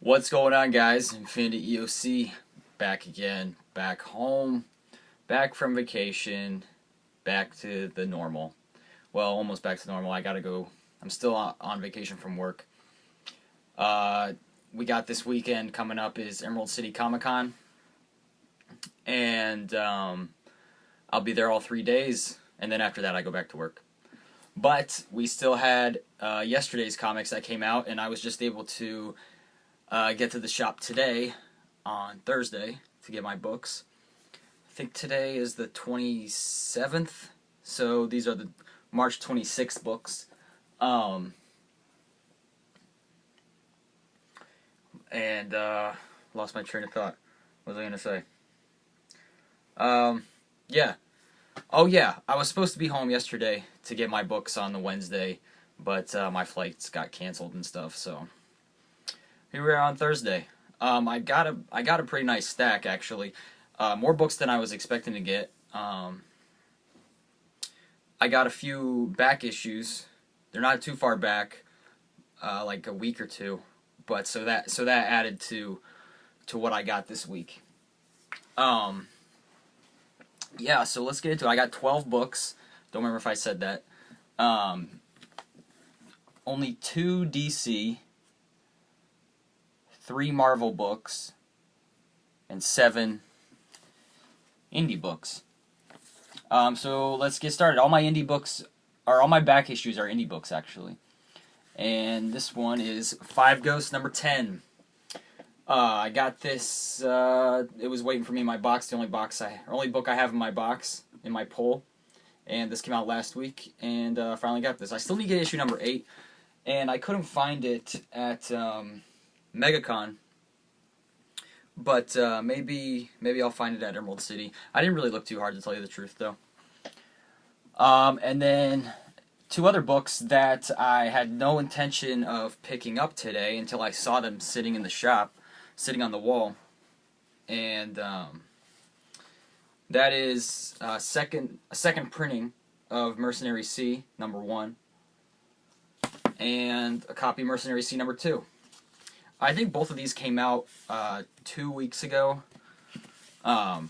What's going on, guys? Infinity EOC back again, back home, back from vacation, back to the normal. Well, almost back to normal. I gotta go. I'm still on vacation from work. Uh, we got this weekend coming up is Emerald City Comic Con, and I'll be there all 3 days, and then after that I go back to work. But we still had yesterday's comics that came out, and I was just able to get to the shop today on Thursday to get my books. I think today is the 27th, so these are the March 26th books. And lost my train of thought. What was I going to say? Yeah. Oh, yeah. I was supposed to be home yesterday to get my books on the Wednesday, but my flights got canceled and stuff, so here we are on Thursday. I got a pretty nice stack, actually. More books than I was expecting to get. I got a few back issues. They're not too far back, like a week or two, but so that added to what I got this week. Yeah, so let's get into it. I got 12 books. Don't remember if I said that. Only 2 DC, 3 Marvel books, and 7 indie books. So let's get started. All my back issues are indie books, actually. And this one is Five Ghosts number 10. I got this, it was waiting for me in my box, the only book I have in my box, in my pull. And this came out last week, and finally got this. I still need to get issue number 8, and I couldn't find it at MegaCon, but maybe I'll find it at Emerald City. I didn't really look too hard, to tell you the truth, though. And then 2 other books that I had no intention of picking up today until I saw them sitting in the shop, sitting on the wall, and that is a second printing of Mercenary C number 1, and a copy of Mercenary C number 2. I think both of these came out 2 weeks ago, but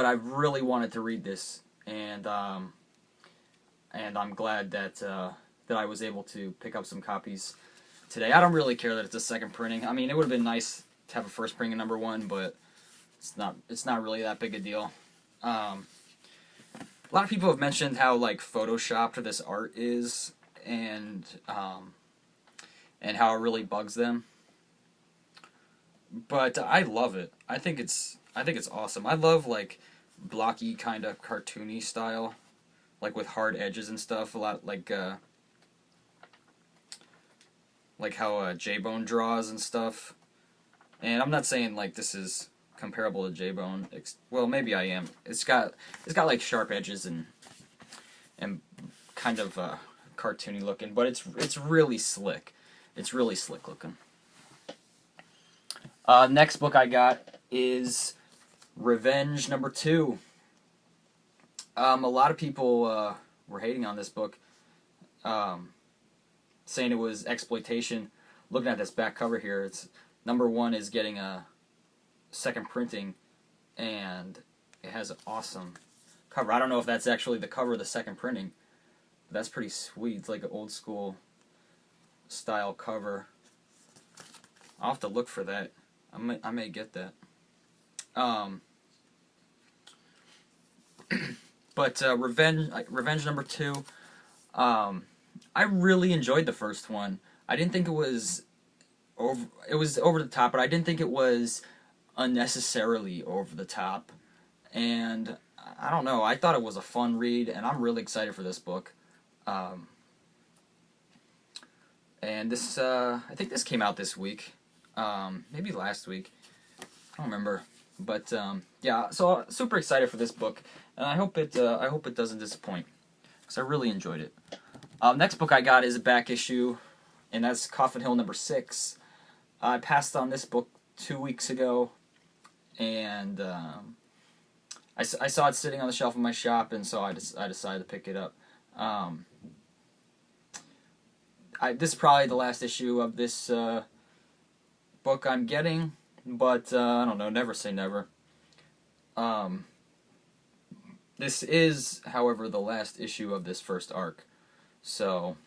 I really wanted to read this, and I'm glad that I was able to pick up some copies today. I don't really care that it's a second printing. I mean, it would have been nice to have a first printing of number 1, but it's not really that big a deal. A lot of people have mentioned how like photoshopped this art is, and how it really bugs them. But I love it. I think it's awesome. I love like blocky kind of cartoony style, like with hard edges and stuff. A lot like how J-Bone draws and stuff. And I'm not saying like this is comparable to J-Bone. Well, maybe I am. It's got like sharp edges and kind of cartoony looking, but it's really slick. It's really slick looking. Next book I got is Revenge number 2. A lot of people were hating on this book, saying it was exploitation. Looking at this back cover here, it's number 1 is getting a second printing, and it has an awesome cover. I don't know if that's actually the cover of the second printing, but that's pretty sweet. It's like an old school style cover. I'll have to look for that. I may get that. But Revenge number 2. I really enjoyed the first one. I didn't think it was over the top, but I didn't think it was unnecessarily over the top. And I don't know. I thought it was a fun read, and I'm really excited for this book. And this, I think this came out this week. Maybe last week. I don't remember. But yeah, so super excited for this book, and I hope it doesn't disappoint, because I really enjoyed it. Next book I got is a back issue, and that's Coffin Hill number 6. I passed on this book 2 weeks ago, and I saw it sitting on the shelf in my shop, and so I decided to pick it up. This is probably the last issue of this book I'm getting, but I don't know, never say never. This is, however, the last issue of this first arc. So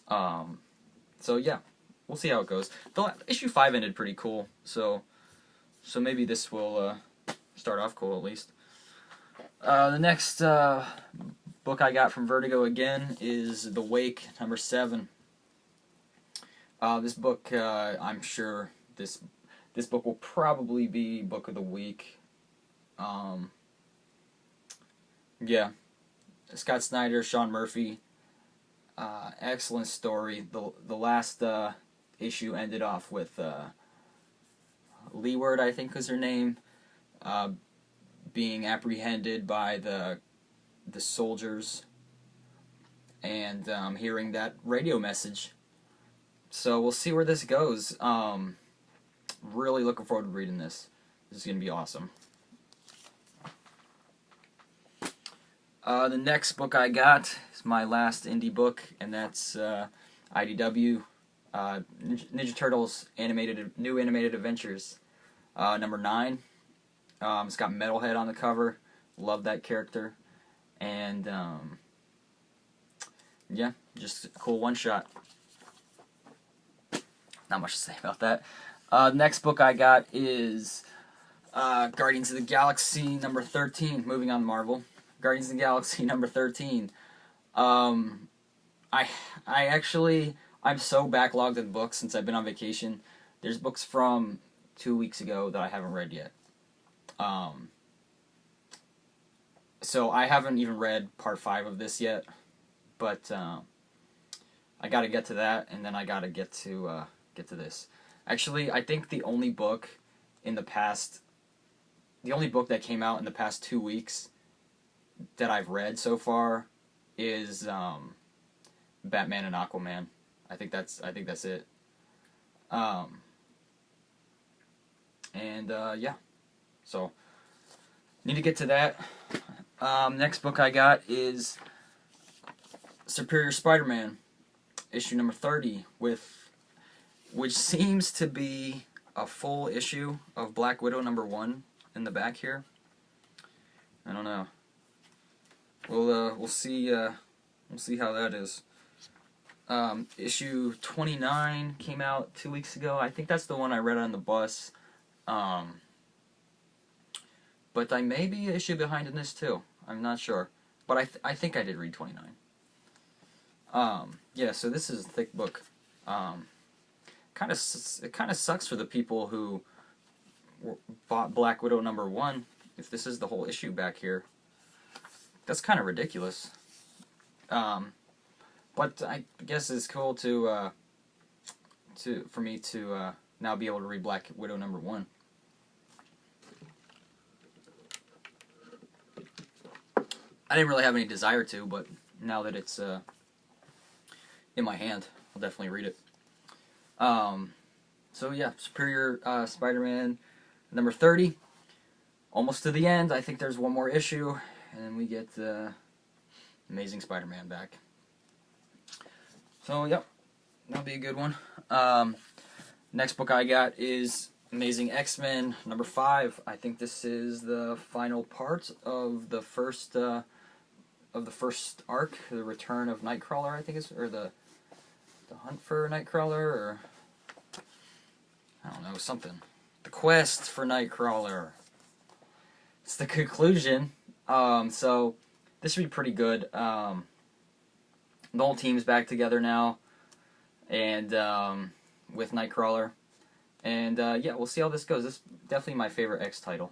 yeah, we'll see how it goes. Issue 5 ended pretty cool, so maybe this will start off cool at least. The next book I got from Vertigo again is The Wake, number 7. This book, I'm sure this book will probably be book of the week. Yeah, Scott Snyder, Sean Murphy, excellent story. The last issue ended off with Leeward, I think was her name, being apprehended by the soldiers, and hearing that radio message. So we'll see where this goes. Really looking forward to reading this. This is going to be awesome. The next book I got is my last indie book, and that's IDW, Ninja Turtles New Animated Adventures, number 9. It's got Metalhead on the cover. Love that character. And, yeah, just a cool one-shot. Not much to say about that. Next book I got is Guardians of the Galaxy number 13. Moving on to Marvel. Guardians of the Galaxy number 13. I'm so backlogged in books since I've been on vacation. There's books from 2 weeks ago that I haven't read yet. So I haven't even read part 5 of this yet, but I gotta get to that, and then I gotta get to this. Actually, I think the only book that came out in the past 2 weeks that I've read so far is Batman and Aquaman. I think that's it. Yeah. So need to get to that. Next book I got is Superior Spider-Man, issue number 30, which seems to be a full issue of Black Widow number 1 in the back here. I don't know. We'll see how that is. Issue 29 came out 2 weeks ago. I think that's the one I read on the bus. But I may be an issue behind in this too. I'm not sure, but I think I did read 29. Yeah. So this is a thick book. It kind of sucks for the people who bought Black Widow number 1. If this is the whole issue back here, that's kind of ridiculous. But I guess it's cool for me to now be able to read Black Widow number 1. I didn't really have any desire to, but now that it's in my hand, I'll definitely read it. So yeah, Superior Spider-Man number 30. Almost to the end. I think there's one more issue, and then we get Amazing Spider-Man back. So yep, that'll be a good one. Next book I got is Amazing X-Men number 5. I think this is the final part of the first arc, the return of Nightcrawler, I think or the hunt for Nightcrawler, or I don't know, something. The quest for Nightcrawler. It's the conclusion. So this should be pretty good. The whole team's back together now, and with Nightcrawler, and yeah, we'll see how this goes. This is definitely my favorite X title.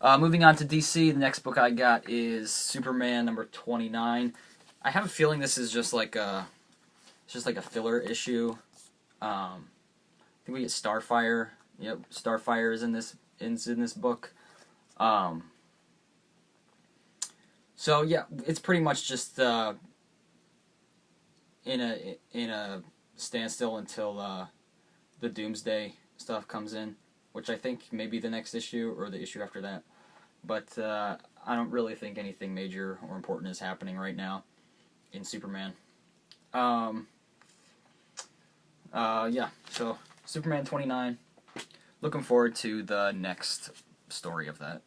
Moving on to DC, the next book I got is Superman number 29. I have a feeling this is just like a filler issue. I think we get Starfire. Yep, Starfire is in this book. So yeah, it's pretty much just in a standstill until the Doomsday stuff comes in, which I think may be the next issue or the issue after that. But I don't really think anything major or important is happening right now in Superman. Yeah, so Superman 29. Looking forward to the next story of that.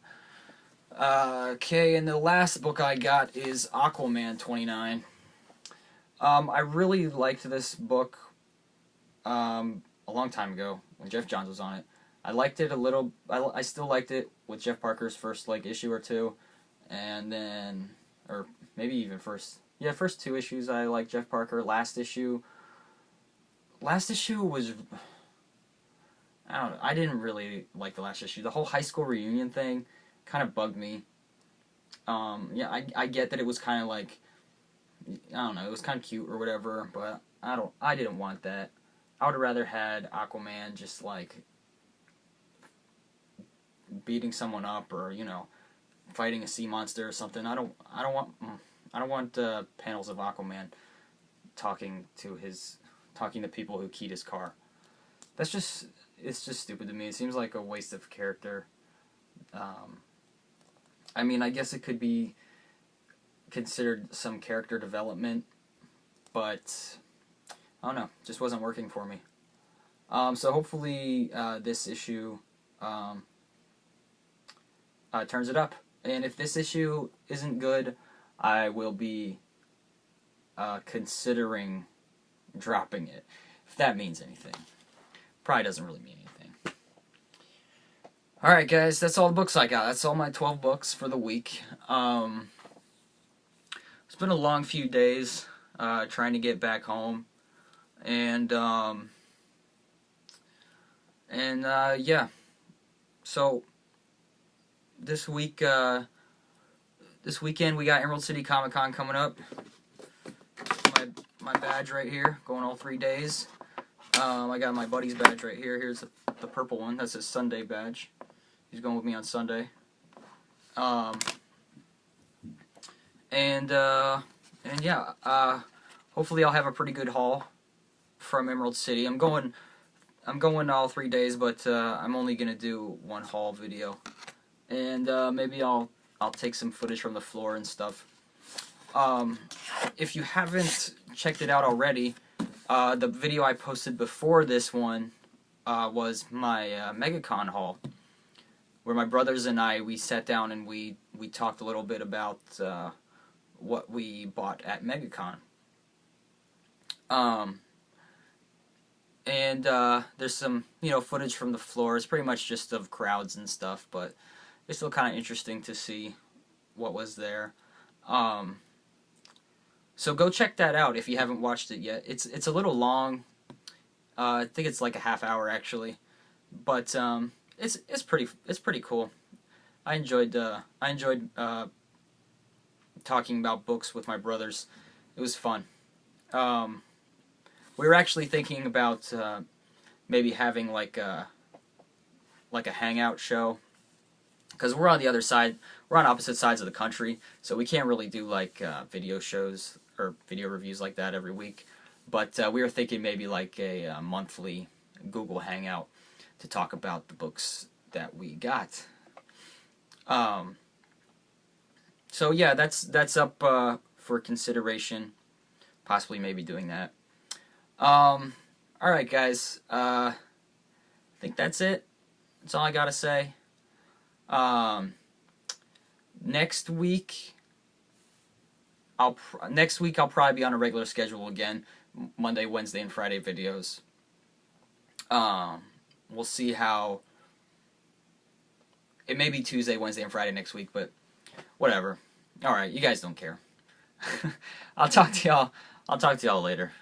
Okay, and the last book I got is Aquaman 29. I really liked this book a long time ago when Jeff Johns was on it. I liked it a little. I still liked it with Jeff Parker's first issue or two, and then, or maybe even first. Yeah, first 2 issues I liked Jeff Parker. Last issue was, I don't know. I didn't really like the last issue. The whole high school reunion thing kind of bugged me. Yeah, I get that it was kind of like, I don't know, it was kind of cute or whatever, but I didn't want that. I would have rather had Aquaman just like beating someone up, or fighting a sea monster or something. I don't want panels of Aquaman talking to people who keyed his car. It's just stupid to me. It seems like a waste of character. I mean, I guess it could be considered some character development, but I don't know, just wasn't working for me. So hopefully this issue turns it up. And if this issue isn't good, I will be considering dropping it, if that means anything. Probably doesn't really mean anything. Alright guys, that's all the books I got. That's all my 12 books for the week. It's been a long few days trying to get back home. And yeah. So this weekend we got Emerald City Comic Con coming up. My badge right here, going all 3 days. I got my buddy's badge right here. Here's the purple one. That's his Sunday badge. He's going with me on Sunday. And yeah. Hopefully I'll have a pretty good haul from Emerald City. I'm going all 3 days, but I'm only gonna do one haul video, and maybe I'll take some footage from the floor and stuff. If you haven't checked it out already, the video I posted before this one was my MegaCon haul, where my brothers and we sat down and we talked a little bit about what we bought at MegaCon. And there's some footage from the floor. It's pretty much just of crowds and stuff, but it's still kind of interesting to see what was there. So go check that out if you haven't watched it yet. It's a little long. I think it's like a half hour actually, but it's pretty cool. I enjoyed talking about books with my brothers. It was fun. We were actually thinking about maybe having like a hangout show, because we're on the other side. We're on opposite sides of the country, so we can't really do like video shows or video reviews like that every week. But we were thinking maybe like a monthly Google Hangout to talk about the books that we got. So yeah, that's up for consideration. Possibly maybe doing that. Alright guys, I think that's it. That's all I gotta say. Next week I'll probably be on a regular schedule again. Monday, Wednesday, and Friday videos. We'll see how. It may be Tuesday, Wednesday, and Friday next week, but whatever. Alright, you guys don't care. I'll talk to y'all later.